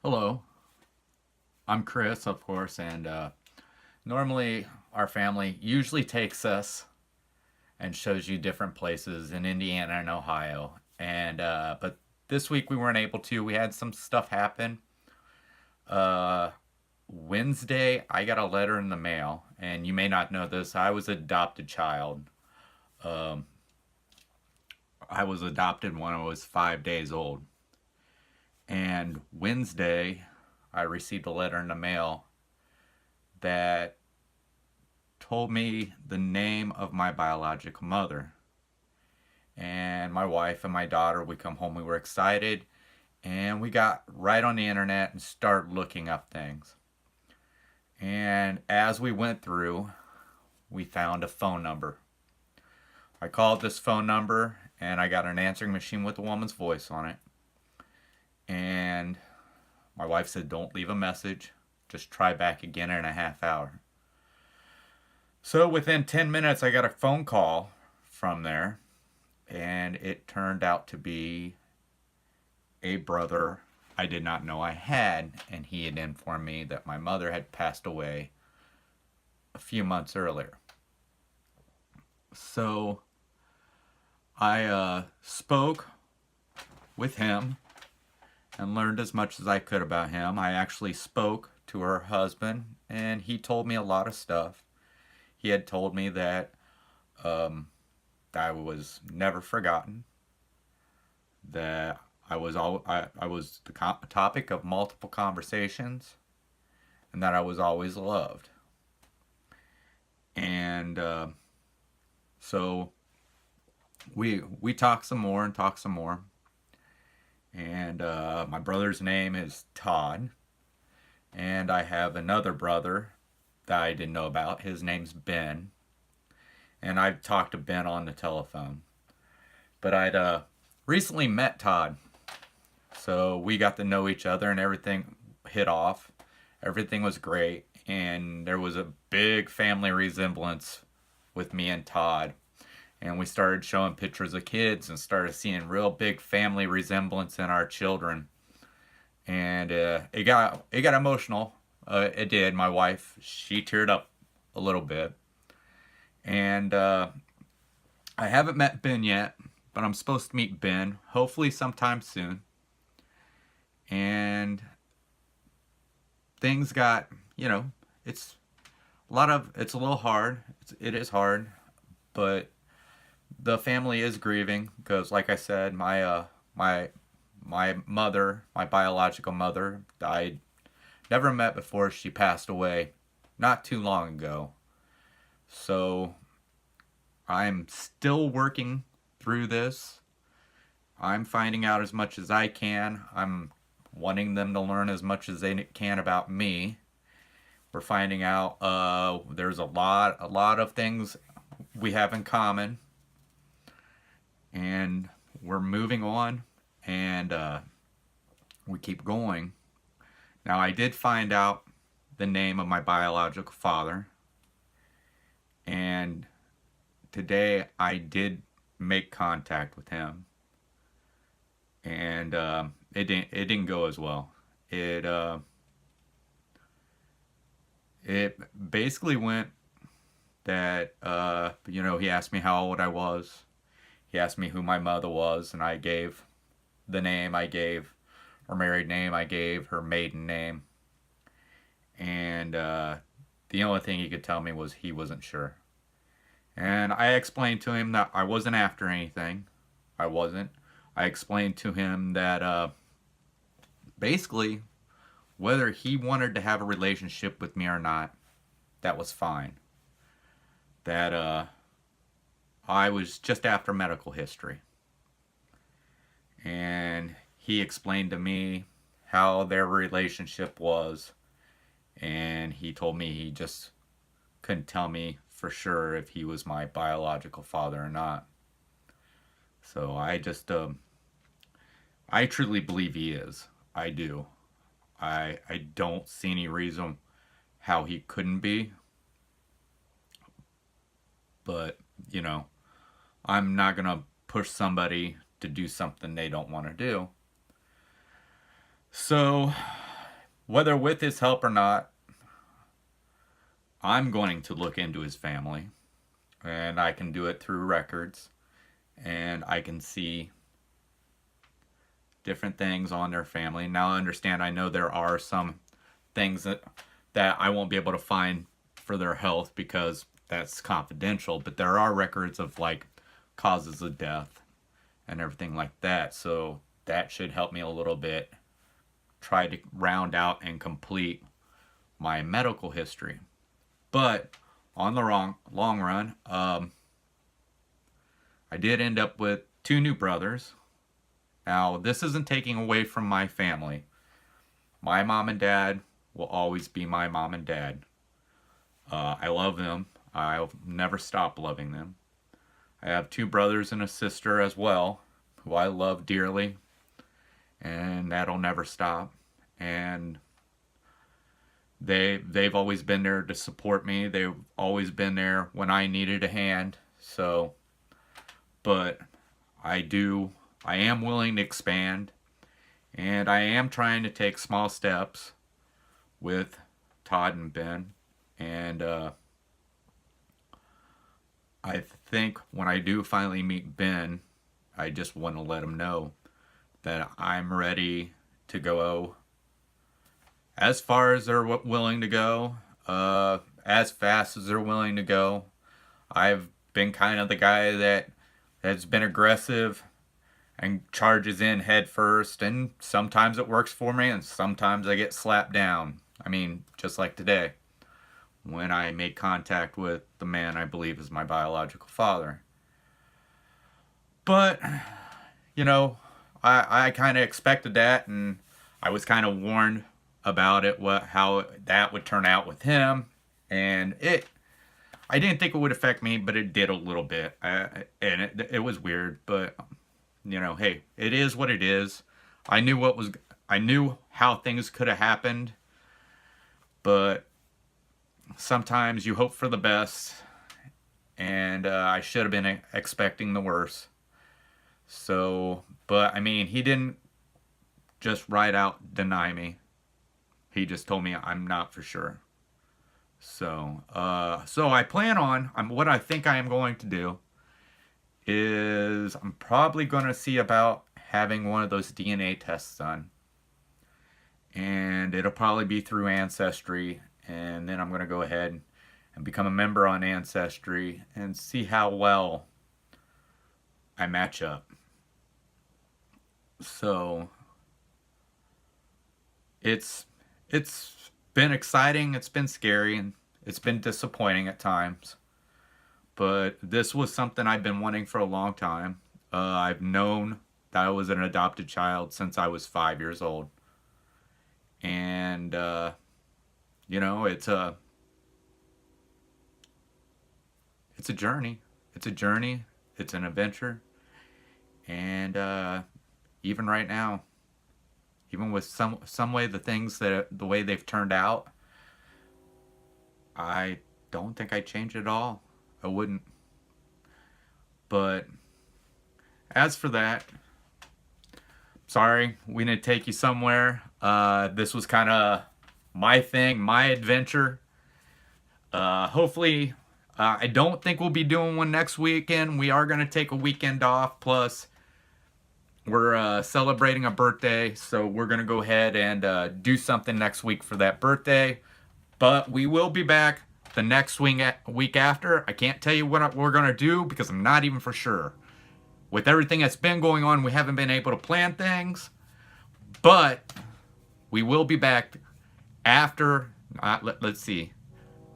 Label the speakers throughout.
Speaker 1: Hello, I'm Chris, of course, and normally our family usually takes us and shows you different places in Indiana and Ohio. And but this week we weren't able to. We had some stuff happen. Uh, Wednesday, I got a letter in the mail, and you may not know this. I was an adopted child. Um, I was adopted when I was 5 days old, and Wednesday, I received a letter in the mail that told me the name of my biological mother. And my wife and my daughter, we come home, we were excited, and we got right on the internet and started looking up things. And as we went through, we found a phone number. I called this phone number and I got an answering machine with a woman's voice on it. And my wife said, "Don't leave a message, just try back again in a half hour." So within 10 minutes, I got a phone call from there, and it turned out to be a brother I did not know I had, and he had informed me that my mother had passed away a few months earlier. So I spoke with him and learned as much as I could about him. I actually spoke to her husband, and he told me a lot of stuff. He had told me that um, I was never forgotten, that I was the topic of multiple conversations, and that I was always loved. And so we talked some more and talked some more. And my brother's name is Todd, and I have another brother that I didn't know about. His name's Ben, and I've talked to Ben on the telephone. But I'd recently met Todd, so we got to know each other, and everything hit off. Everything was great, and there was a big family resemblance with me and Todd. And we started showing pictures of kids and started seeing real big family resemblance in our children. And it got emotional. It did. My wife, she teared up a little bit. And I haven't met Ben yet, but I'm supposed to meet Ben hopefully sometime soon. And things got, it's it's a little hard. It is hard, but the family is grieving because, like I said, my mother, my biological mother, died. Never met before. She passed away not too long ago. So I'm still working through this. I'm finding out as much as I can. I'm wanting them to learn as much as they can about me. We're finding out there's a lot of things we have in common, and we're moving on, and we keep going. Now, I did find out the name of my biological father, and today I did make contact with him, and it didn't go as well. It basically went that he asked me how old I was. He asked me who my mother was, and I gave the name. I gave her married name. I gave her maiden name. And the only thing he could tell me was he wasn't sure. And I explained to him that I wasn't after anything. I wasn't. I explained to him that basically, whether he wanted to have a relationship with me or not, that was fine. That I was just after medical history. And he explained to me how their relationship was, and he told me he just couldn't tell me for sure if he was my biological father or not. So I truly believe he is. I do. I don't see any reason how he couldn't be, but I'm not gonna push somebody to do something they don't want to do. So whether with his help or not, I'm going to look into his family, and I can do it through records, and I can see different things on their family. Now, understand, I know there are some things that I won't be able to find for their health because that's confidential, but there are records of like causes of death and everything like that. So that should help me a little bit try to round out and complete my medical history. But on the long run, I did end up with 2 new brothers. Now, this isn't taking away from my family. My mom and dad will always be my mom and dad. I love them. I'll never stop loving them. I have 2 brothers and a sister as well, who I love dearly, and that'll never stop. And they've always been there to support me. They've always been there when I needed a hand. So, but I am willing to expand, and I am trying to take small steps with Todd and Ben. And I think when I do finally meet Ben, I just want to let him know that I'm ready to go as far as they're willing to go, as fast as they're willing to go. I've been kind of the guy that has been aggressive and charges in head first, and sometimes it works for me, and sometimes I get slapped down. I mean, just like today, when I made contact with the man I believe is my biological father. But, you know, I kind of expected that, and I was kind of warned about it, how that would turn out with him, and I didn't think it would affect me, but it did a little bit, and it was weird, but, you know, hey, it is what it is. I knew how things could have happened, but sometimes you hope for the best, and I should have been expecting the worst. So, but I mean, he didn't just right out deny me. He just told me I'm not for sure. So I plan on, what I think I am going to do is I'm probably going to see about having one of those DNA tests done. And it'll probably be through Ancestry. And then I'm going to go ahead and become a member on Ancestry and see how well I match up. So it's been exciting, it's been scary, and it's been disappointing at times. But this was something I've been wanting for a long time. I've known that I was an adopted child since I was 5 years old. And, you know, it's a journey. It's a journey. It's an adventure. And even right now, even with some way the way they've turned out, I don't think I'd change it at all. I wouldn't. But as for that, sorry, we didn't take you somewhere. This was kind of my thing, my adventure. Hopefully, I don't think we'll be doing one next weekend. We are going to take a weekend off. Plus, we're celebrating a birthday, so we're going to go ahead and do something next week for that birthday. But we will be back the next week after. I can't tell you what we're going to do because I'm not even for sure. With everything that's been going on, we haven't been able to plan things. But we will be back after, let's see.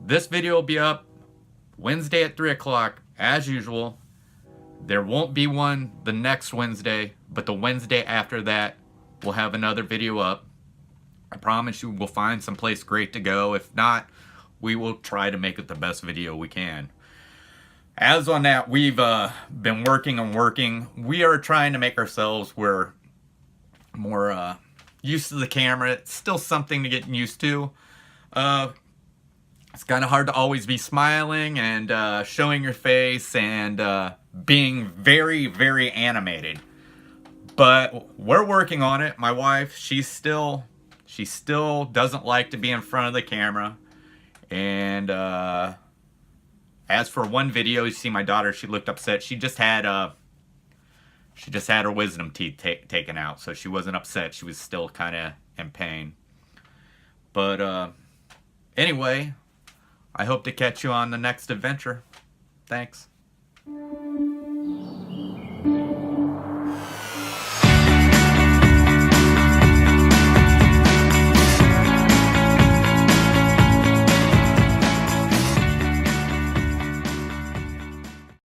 Speaker 1: This video will be up Wednesday at 3 o'clock, as usual. There won't be one the next Wednesday, but the Wednesday after that, we'll have another video up. I promise you we'll find some place great to go. If not, we will try to make it the best video we can. As on that, we've been working and working. We are trying to make ourselves more used to the camera. It's still something to get used to. It's kind of hard to always be smiling and showing your face and being very, very animated. But we're working on it. My wife, she's still She still doesn't like to be in front of the camera. And as for one video, you see my daughter, she looked upset. She just had her wisdom teeth taken out, so she wasn't upset. She was still kind of in pain. But anyway, I hope to catch you on the next adventure. Thanks.